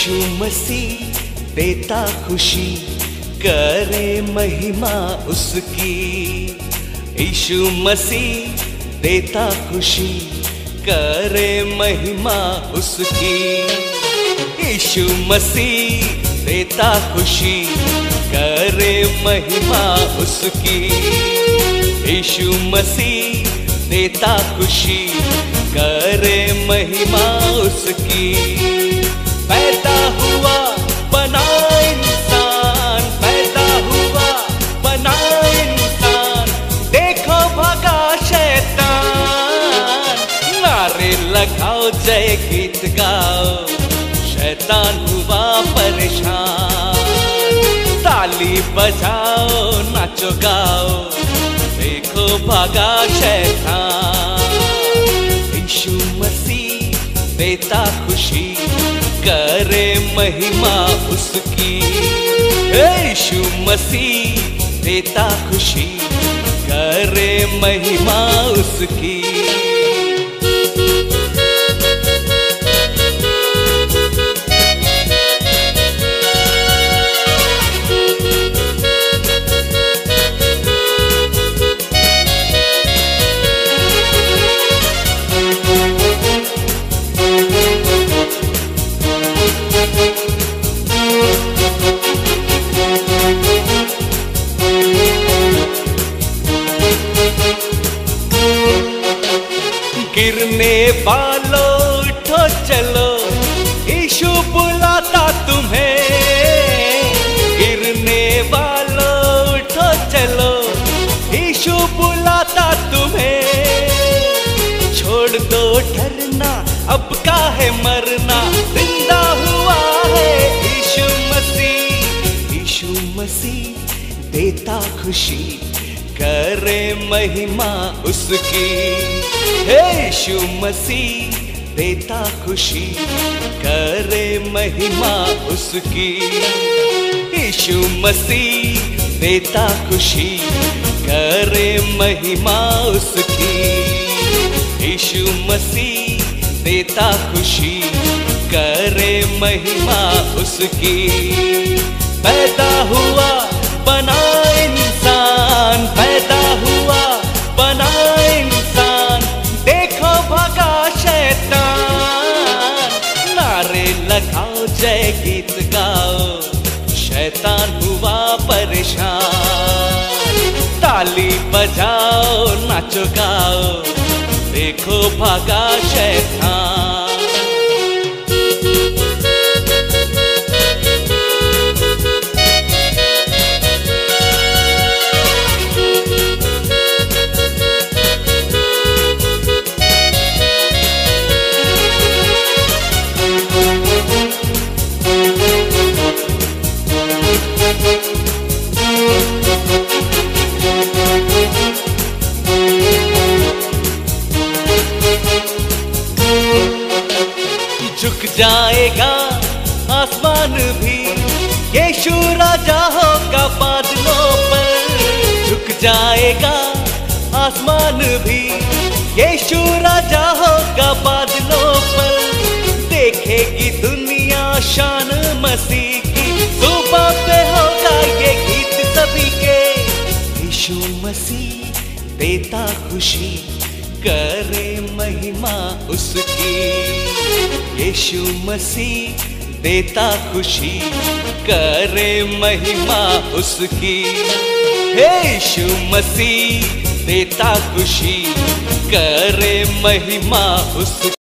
यीशु मसीह देता खुशी, करे महिमा उसकी। यीशु मसीह देता खुशी, करे महिमा उसकी। यीशु मसीह देता खुशी, करे महिमा उसकी। यीशु मसीह देता खुशी, करे महिमा उसकी। पैदा हुआ बना इंसान, पैदा हुआ बना इंसान, देखो भगा शैतान। नारे लगाओ जय गीत गाओ, शैतान हुआ परेशान। ताली बजाओ नाचो गाओ, देखो भागा शैतान। यीशु मसीह देता खुशी, करे महिमा उसकी। यीशु मसीह देता खुशी, करे महिमा उसकी। गिरने वालों उठो चलो, यीशु बुलाता तुम्हें। गिरने वालों उठो चलो, यीशु बुलाता तुम्हें। छोड़ दो डरना, अब काहे मरना, जिंदा हुआ है यीशु मसीह। यीशु मसीह देता खुशी, करे महिमा उसकी। यीशु मसीह देता खुशी, करे महिमा उसकी। यीशु मसीह देता खुशी, करे महिमा उसकी। यीशु मसीह देता खुशी, करे महिमा उसकी। पैदा हुआ बना इंसान, पैदा हुआ बना इंसान, देखो भगा शैतान। नारे लगाओ जय गीत गाओ, शैतान हुआ परेशान। ताली बजाओ नाचो गाओ, देखो भगा शैतान। झुक जाएगा आसमान भी, यीशु राजा होगा बादलों पर। झुक जाएगा आसमान भी, यीशु राजा होगा बादलों पर। देखेगी दुनिया शान मसीह की, सुबह पे होगा ये गीत सभी के। यीशु मसीह देता खुशी, करे महिमा उसकी। यीशु मसीह देता खुशी, करे महिमा उसकी। यीशु मसीह देता खुशी, करे महिमा उसकी।